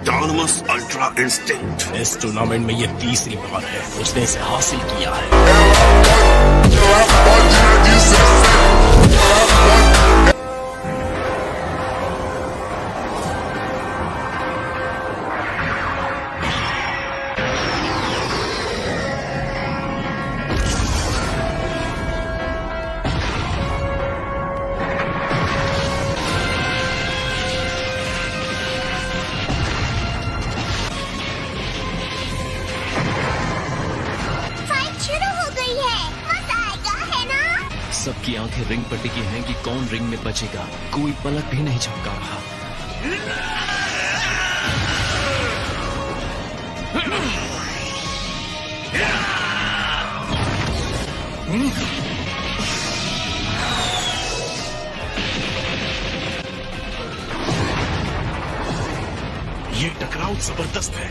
Autonomous ultra instinct. इस tournament में ये तीसरी बार है उसने इसे हासिल किया है। सबकी आंखें रिंग पर टिकी हैं कि कौन रिंग में बचेगा। कोई पलक भी नहीं झपका रहा। ये टकराव जबरदस्त है।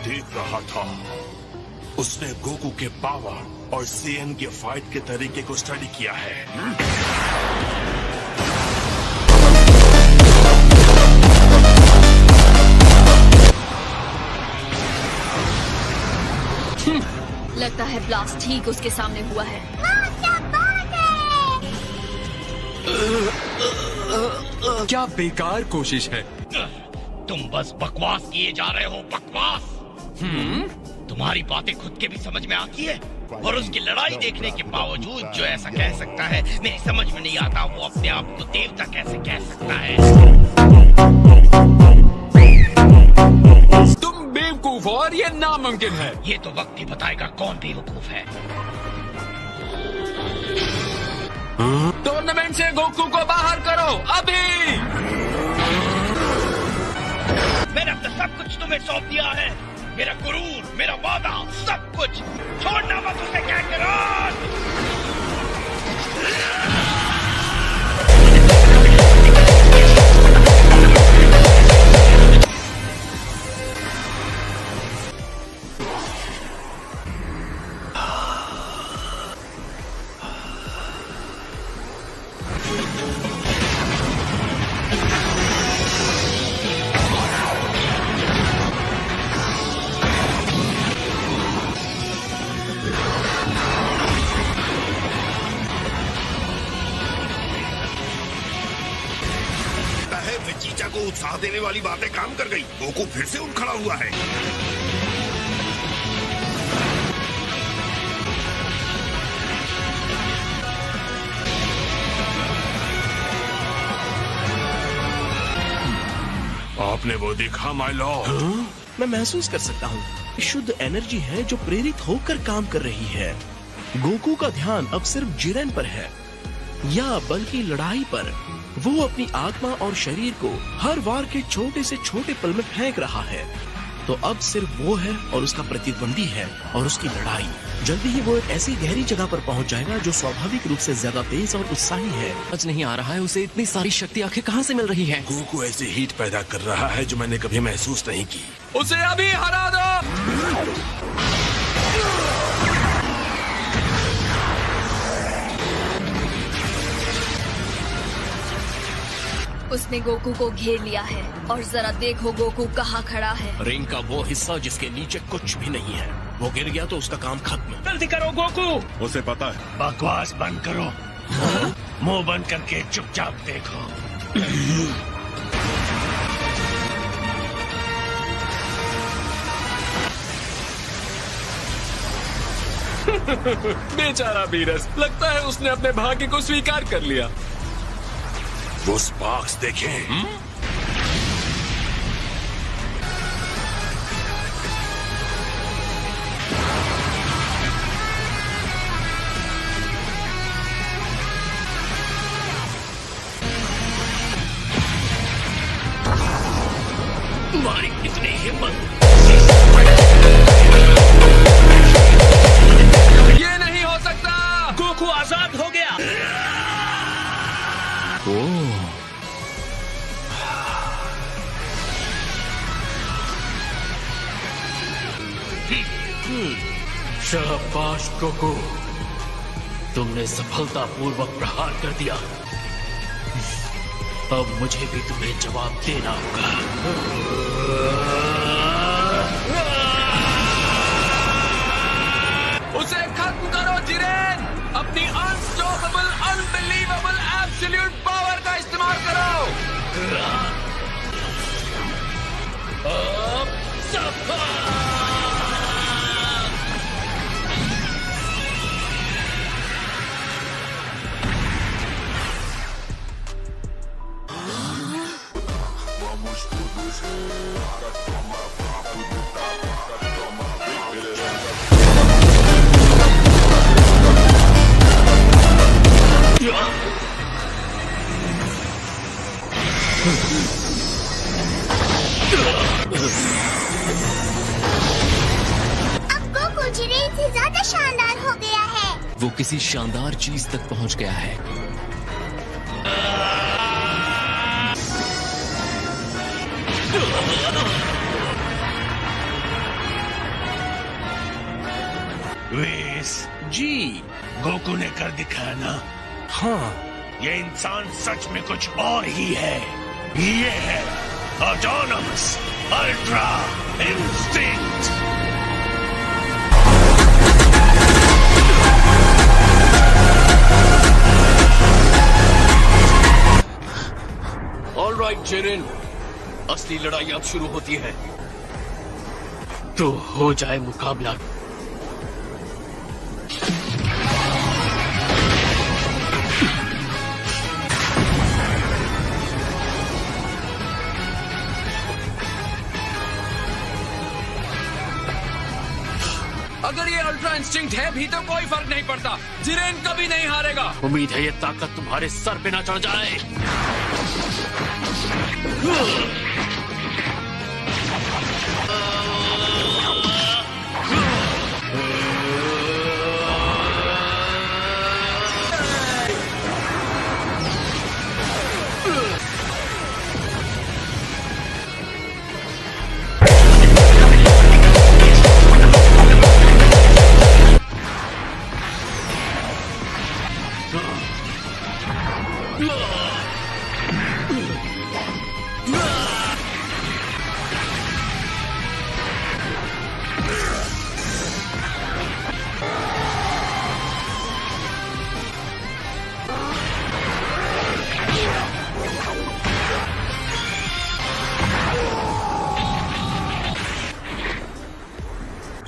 देख रहा था, उसने गोकू के पावर और सीएन के फाइट के तरीके को स्टडी किया है। लगता है ब्लास्ट ठीक उसके सामने हुआ है। क्या बेकार कोशिश है। तुम बस बकवास किए जा रहे हो, बकवास। तुम्हारी बातें खुद के भी समझ में आती है, और उसकी लड़ाई देखने के बावजूद जो ऐसा कह सकता है, मेरी समझ में नहीं आता वो अपने आप को देवता कैसे कह सकता है। तुम बेवकूफ हो और ये नामुमकिन है। ये तो वक्त ही बताएगा कौन बेवकूफ है। टूर्नामेंट से गोकू को बाहर करो अभी। मैंने अपना सब कुछ तुम्हें सौंप दिया है, मेरा गुरूर, मेरा वादा, सब कुछ। छोड़ना मत उसे, काकरोट। चीचा को उत्साह देने वाली बातें काम कर गई। गोकू फिर से उठ खड़ा हुआ है। आपने वो देखा माय लॉर्ड? मैं महसूस कर सकता हूँ, शुद्ध एनर्जी है जो प्रेरित होकर काम कर रही है। गोकू का ध्यान अब सिर्फ जिरेन पर है, या बल्कि लड़ाई पर। वो अपनी आत्मा और शरीर को हर वार के छोटे से छोटे पल में फेंक रहा है। तो अब सिर्फ वो है और उसका प्रतिद्वंदी है और उसकी लड़ाई। जल्दी ही वो एक ऐसी गहरी जगह पर पहुंच जाएगा जो स्वाभाविक रूप से ज्यादा तेज और उत्साही है। समझ नहीं आ रहा है उसे इतनी सारी शक्ति आखिर कहाँ से मिल रही है। गोकू ऐसी हीट पैदा कर रहा है जो मैंने कभी महसूस नहीं की। उसे अभी हरा दो। उसने गोकू को घेर लिया है और जरा देखो गोकू कहाँ खड़ा है। रिंग का वो हिस्सा जिसके नीचे कुछ भी नहीं है, वो गिर गया तो उसका काम खत्म। जल्दी करो गोकू। उसे पता है। बकवास बंद करो, मुंह बंद करके चुपचाप देखो। बेचारा बीरस, लगता है उसने अपने भाग्य को स्वीकार कर लिया। वो स्पार्क्स देखें। तुम्हारी इतनी हिम्मत। बर्बाद हो गया। शाबाश गोकू, तुमने सफलतापूर्वक प्रहार कर दिया। अब मुझे भी तुम्हें जवाब देना होगा। उसे खत्म करो जिरेन, अपनी अनस्टॉपेबल, अनबिलीवेबल, एब्सोल्यूट पावर का इस्तेमाल करो। अब सफल। से ज्यादा शानदार हो गया है। वो किसी शानदार चीज तक पहुंच गया है। वेस जी। गोकू ने कर दिखाया ना। हाँ, ये इंसान सच में कुछ और ही है। ये है autonomous ultra instinct. Alright Jiren, असली लड़ाई अब शुरू होती है। तो हो जाए मुकाबला। अगर ये अल्ट्रा इंस्टिंक्ट है भी तो कोई फर्क नहीं पड़ता। जिरेन कभी नहीं हारेगा। उम्मीद है ये ताकत तुम्हारे सर पे ना चढ़ जाए।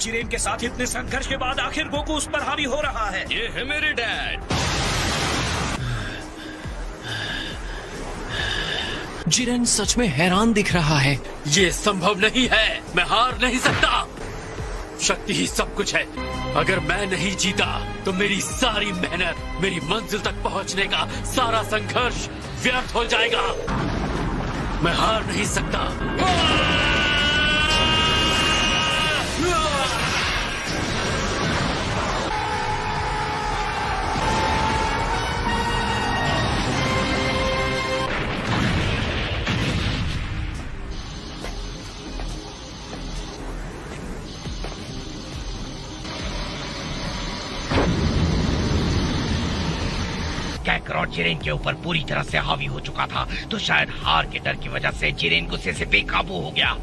जिरेन के साथ इतने संघर्ष के बाद आखिर गोकू उस पर हावी हो रहा है। ये है मेरे डैड। जिरेन सच में हैरान दिख रहा है। ये संभव नहीं है, मैं हार नहीं सकता। शक्ति ही सब कुछ है। अगर मैं नहीं जीता तो मेरी सारी मेहनत, मेरी मंजिल तक पहुंचने का सारा संघर्ष व्यर्थ हो जाएगा। मैं हार नहीं सकता। कैकरॉट जिरेन के ऊपर पूरी तरह से हावी हो चुका था, तो शायद हार के डर की वजह से जिरेन गुस्से से बेकाबू हो गया।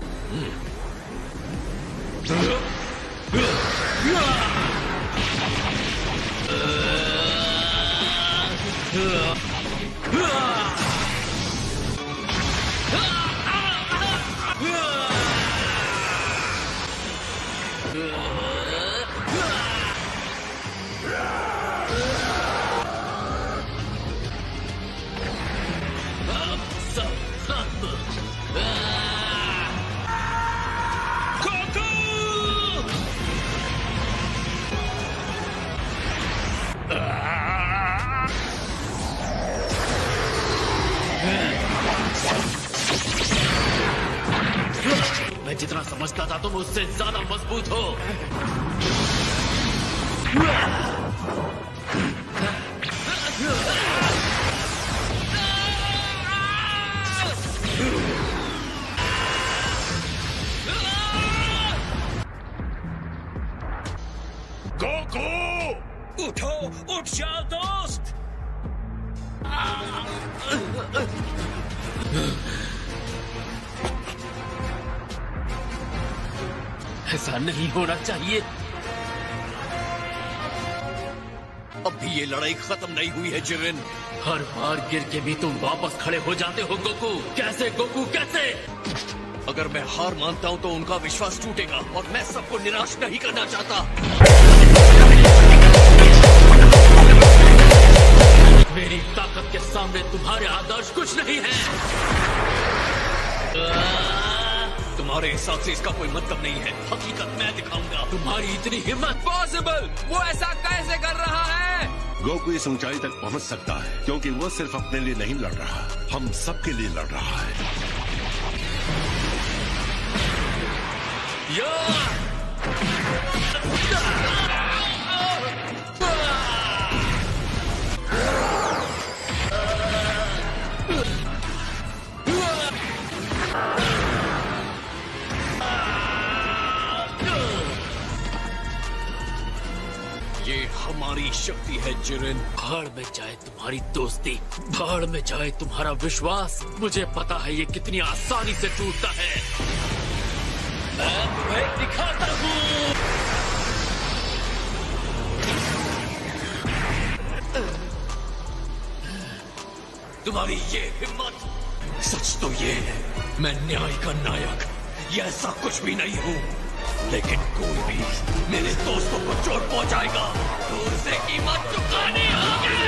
मैं जितना समझता था तुम उससे ज्यादा मजबूत हो। ऐसा नहीं होना चाहिए। अब भी ये लड़ाई खत्म नहीं हुई है जिरेन। हर बार गिर के भी तुम वापस खड़े हो जाते हो गोकू। कैसे गोकू, कैसे? अगर मैं हार मानता हूं तो उनका विश्वास टूटेगा और मैं सबको निराश नहीं करना चाहता। मेरी ताकत के सामने तुम्हारे आदर्श कुछ नहीं है। तुम्हारे हिसाब से इसका कोई मतलब नहीं है। हकीकत मैं दिखाऊंगा। तुम्हारी इतनी हिम्मत? पॉसिबल! वो ऐसा कैसे कर रहा है? गोकू इस ऊंचाई तक पहुंच सकता है क्योंकि वो सिर्फ अपने लिए नहीं लड़ रहा, हम सबके लिए लड़ रहा है। ये हमारी शक्ति है जिरेन। भाड़ में जाए तुम्हारी दोस्ती, भाड़ में जाए तुम्हारा विश्वास। मुझे पता है ये कितनी आसानी से टूटता है। मैं तुम्हें दिखाता हूँ। तुम्हारी ये हिम्मत। सच तो ये है, मैं न्याय का नायक ये ऐसा कुछ भी नहीं हूँ, लेकिन कोई भी मेरे दोस्तों को चोट पहुंचाएगा तो उसे कीमत चुकानी होगी।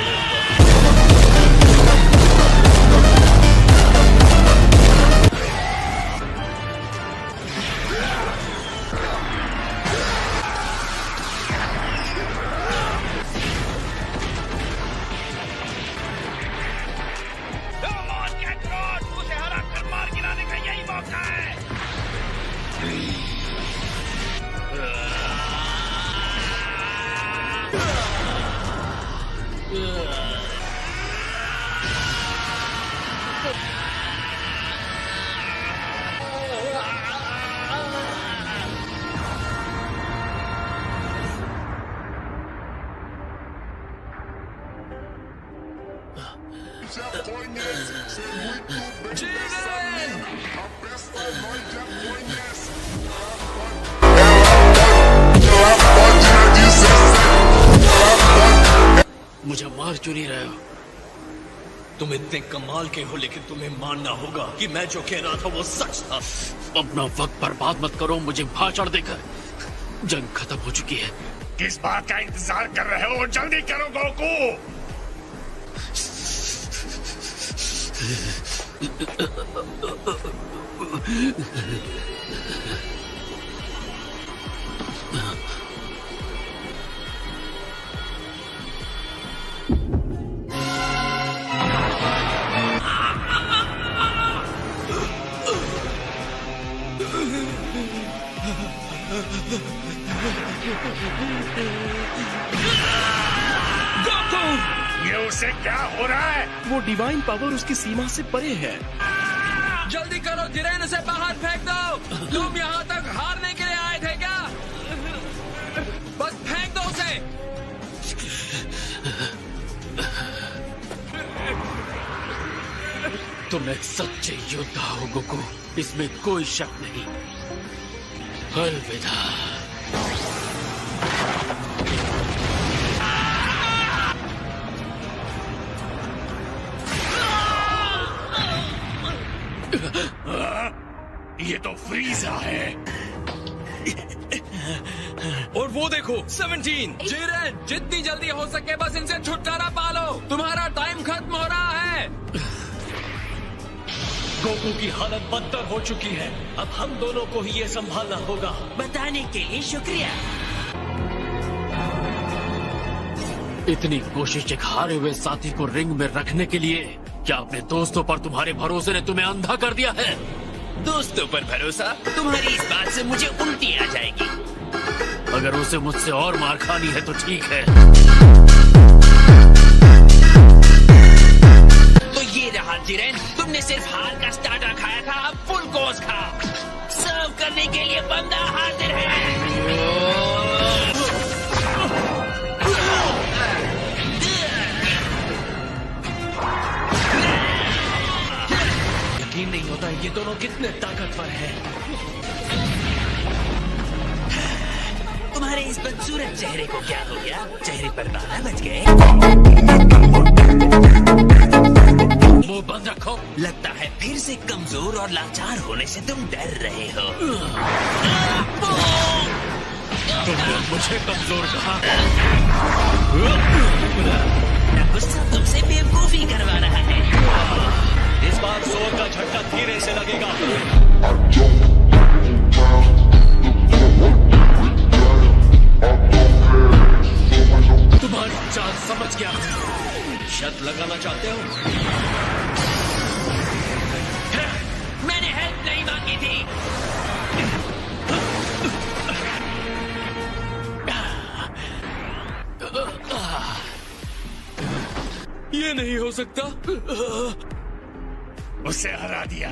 उसे हरा कर मार गिराने का यही मौका है। मुझे मार क्यों नहीं रहे हो? तुम इतने कमाल के हो, लेकिन तुम्हें मानना होगा कि मैं जो कह रहा था वो सच था। अपना वक्त बर्बाद मत करो मुझे भाषण देकर। जंग खत्म हो चुकी है। किस बात का इंतजार कर रहे हो? जल्दी करो गोकू। गोकू, ये उसे क्या हो रहा है? वो डिवाइन पावर उसकी सीमा से परे है। जल्दी करो जिरेन, उसे बाहर फेंक दो। तुम यहाँ तक हारने के लिए आए थे क्या? बस फेंक दो उसे। तुम एक सच्चे योद्धा हो गोकू, इसमें कोई शक नहीं। अलविदा। ये तो फ्रीजा है। और वो देखो 17। जिरेन, जितनी जल्दी हो सके बस इनसे छुटकारा पालो। तुम्हारा टाइम खत्म हो रहा है। गोकू की हालत बदतर हो चुकी है। अब हम दोनों को ही ये संभालना होगा। बताने के लिए शुक्रिया। इतनी कोशिश एक हारे हुए साथी को रिंग में रखने के लिए? क्या अपने दोस्तों पर तुम्हारे भरोसे ने तुम्हें अंधा कर दिया है? दोस्तों पर भरोसा? तुम्हारी इस बात से मुझे उल्टी आ जाएगी। अगर उसे मुझसे और मार खानी है तो ठीक है। तो ये रहा जिरेन, तुमने सिर्फ हार का स्टार्टर खाया था, अब फुल कोर्स खाओ। सर्व करने के लिए बंदा हाजिर है। होता है ये दोनों कितने ताकतवर हैं। तुम्हारे इस बदसूरत चेहरे को क्या हो गया? चेहरे पर बाला बच गए? मुंह बंद रखो। लगता है फिर से कमजोर और लाचार होने से तुम डर रहे हो। तुमने मुझे कमजोर कहा। गुस्सा तुमसे बेवकूफी करवा रहा है। इस बार जोर का झटका धीरे से लगेगा। तुम्हारी चाल समझ गया। शर्त लगाना चाहते हो? मैंने हेल्प नहीं मांगी थी। ये नहीं हो सकता। उसे हरा दिया।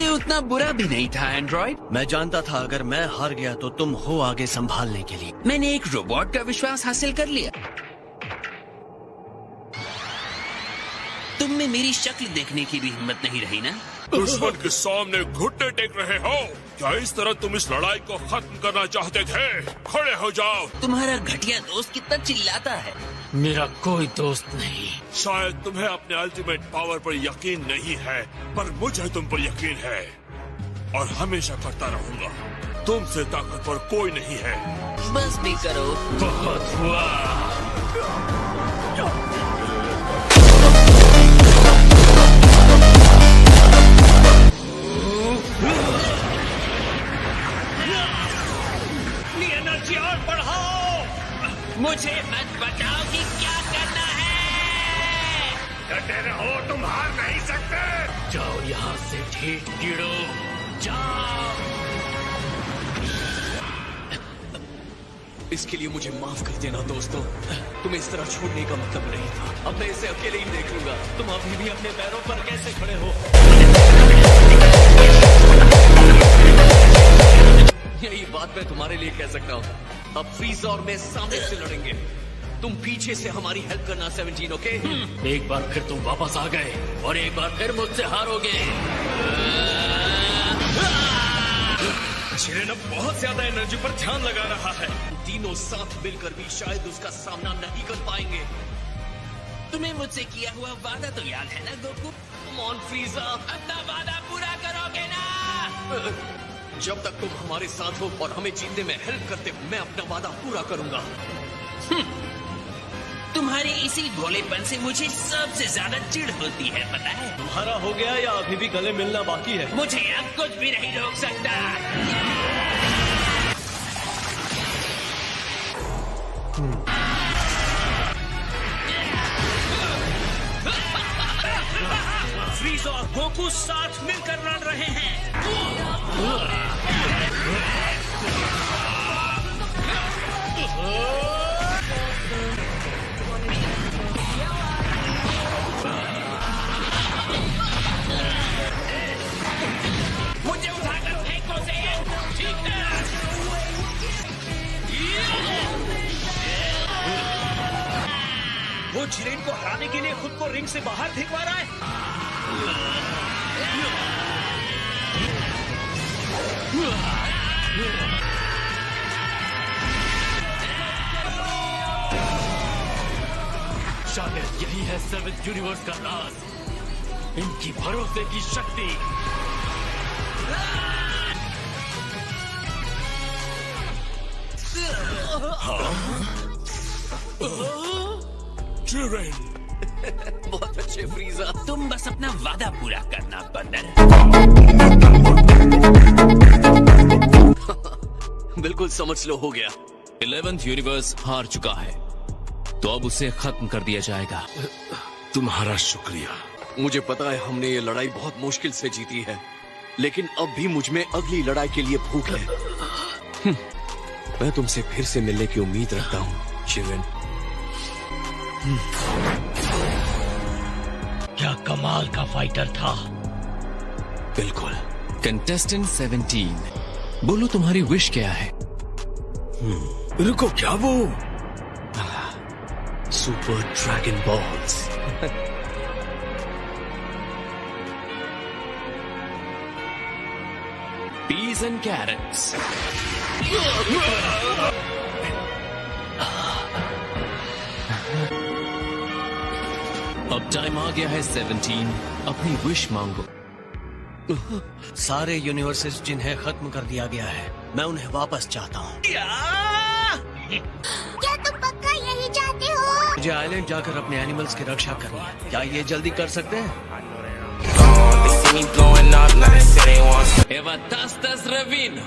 ये उतना बुरा भी नहीं था एंड्रॉइड। मैं जानता था अगर मैं हार गया तो तुम हो आगे संभालने के लिए। मैंने एक रोबोट का विश्वास हासिल कर लिया। तुम में मेरी शक्ल देखने की भी हिम्मत नहीं रही ना? दुश्मन के सामने घुटने टेक रहे हो क्या? इस तरह तुम इस लड़ाई को खत्म करना चाहते थे? खड़े हो जाओ। तुम्हारा घटिया दोस्त कितना चिल्लाता है। मेरा कोई दोस्त नहीं। शायद तुम्हें अपने अल्टीमेट पावर पर यकीन नहीं है, पर मुझे तुम पर यकीन है और हमेशा करता रहूंगा। तुमसे ताकतवर कोई नहीं है। बस भी करो। बहुत हुआ। एनर्जी और बढ़ाओ। मुझे मत बताओ कि क्या करना है। डटे रहो, तुम हार नहीं सकते। जाओ यहाँ से ठीक कीड़ो, जाओ। इसके लिए मुझे माफ कर देना दोस्तों। तुम्हें इस तरह छोड़ने का मतलब नहीं था। अब मैं इसे अकेले ही देख लूंगा। तुम अभी भी अपने पैरों पर कैसे खड़े हो? यही बात मैं तुम्हारे लिए कह सकता हूँ। अब फ्रीज़र और मैं सामने से लड़ेंगे। तुम पीछे से हमारी हेल्प करना 17, ओके? एक बार फिर तुम वापस आ गए और एक बार फिर मुझसे हारोगे। जिरेन अब बहुत ज्यादा एनर्जी पर ध्यान लगा रहा है। तीनों साथ मिलकर भी शायद उसका सामना नहीं कर पाएंगे। तुम्हें मुझसे किया हुआ वादा तो याद है ना गोकू? Come on, freezer. अपना वादा पूरा करोगे ना? जब तक तुम हमारे साथ हो और हमें जीतने में हेल्प करते हो, मैं अपना वादा पूरा करूंगा। तुम्हारे इसी भोलेपन से मुझे सबसे ज्यादा चिढ़ होती है, पता है? तुम्हारा हो गया या अभी भी गले मिलना बाकी है? मुझे अब कुछ भी नहीं रोक सकता। फ्रीज़र और गोकू साथ मिलकर लड़ रहे हैं। मुझे उठाकर फेंको से। ठीक है। वो जिरेन को हराने के लिए खुद को रिंग से बाहर फेंकवा रहा है। शायद यही है 7th यूनिवर्स का राज, इनकी भरोसे की शक्ति। जिरेन, बहुत अच्छे फ्रीज़र। तुम बस अपना वादा पूरा करना बंदर। बिल्कुल समझ लो, हो गया। 11th यूनिवर्स हार चुका है, तो अब उसे खत्म कर दिया जाएगा। तुम्हारा शुक्रिया। मुझे पता है हमने ये लड़ाई बहुत मुश्किल से जीती है, लेकिन अब भी मुझ में अगली लड़ाई के लिए भूख है। मैं तुमसे फिर से मिलने की उम्मीद रखता हूँ, जिरेन। क्या कमाल का फाइटर था। बिल्कुल। कंटेस्टेंट 17, बोलो तुम्हारी विश क्या है? रुको, क्या वो? Super dragon balls. peas and carrots. अब टाइम आ गया है 17, अपनी विश मांगो। सारे यूनिवर्सेस जिन्हें खत्म कर दिया गया है, मैं उन्हें वापस चाहता हूँ। क्या तुम पक्का यही चाहते हो? मुझे आइलैंड जाकर अपने एनिमल्स की रक्षा करनी है। क्या ये जल्दी कर सकते हैं? Eva tastas revino.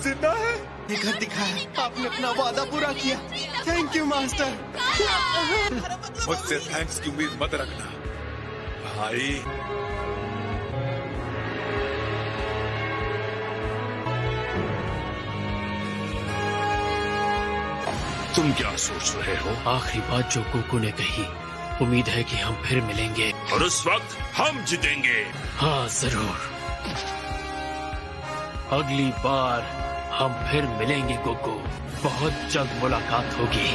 जिंदा है? घर दिखाया, आपने अपना वादा पूरा किया। Thank you master. मुझसे थैंक्स की उम्मीद मत रखना भाई। तुम क्या सोच रहे हो? आखिरी बात जो गोकू ने कही, उम्मीद है कि हम फिर मिलेंगे और उस वक्त हम जीतेंगे। हाँ जरूर, अगली बार हम फिर मिलेंगे गोकू, बहुत जल्द मुलाकात होगी।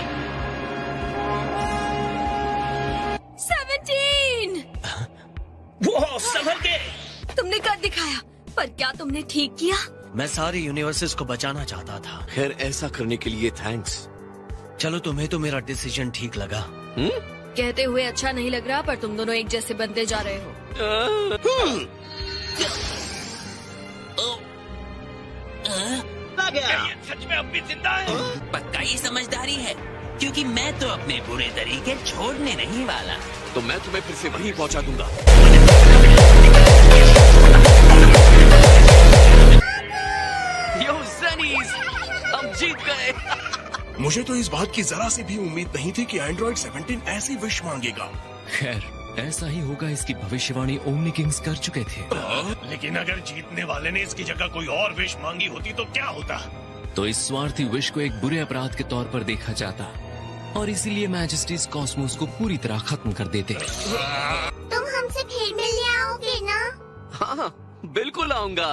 17! वो संभल के। तुमने कर दिखाया, पर क्या तुमने ठीक किया? मैं सारे यूनिवर्सेस को बचाना चाहता था। खैर, ऐसा करने के लिए थैंक्स। चलो, तुम्हें तो मेरा डिसीजन ठीक लगा। कहते हुए अच्छा नहीं लग रहा, पर तुम दोनों एक जैसे बनते जा रहे हो। ये सच में अब भी जिंदा है? पक्का ये समझदारी है, क्योंकि मैं तो अपने बुरे तरीके छोड़ने नहीं वाला। तो मैं तुम्हें फिर से वहीं पहुंचा दूंगा। यो ज़नीज़, हम जीत गए। मुझे तो इस बात की जरा सी भी उम्मीद नहीं थी कि एंड्रॉइड 17 ऐसी विश मांगेगा। खैर, ऐसा ही होगा, इसकी भविष्यवाणी ओमनी किंग्स कर चुके थे। लेकिन अगर जीतने वाले ने इसकी जगह कोई और विश मांगी होती तो क्या होता? तो इस स्वार्थी विश को एक बुरे अपराध के तौर पर देखा जाता, और इसीलिए मैजेस्टीज कॉस्मोस को पूरी तरह खत्म कर देते। तुम हमसे फिर मिलने आओगे ना? हाँ, बिल्कुल आऊंगा।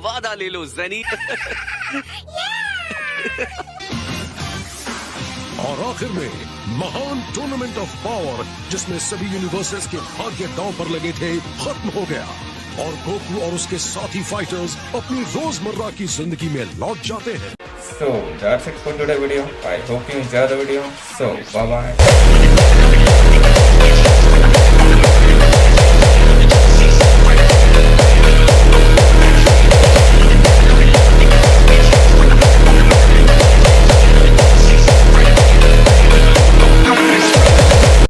वादा ले लो ज़नी। और आखिर में महान टूर्नामेंट ऑफ पावर, जिसमें सभी यूनिवर्सेस के भाग्य दांव पर लगे थे, खत्म हो गया और गोकू और उसके साथी फाइटर्स अपनी रोजमर्रा की जिंदगी में लौट जाते हैं। So that's it for today's video. I hope you enjoyed the video. So bye bye.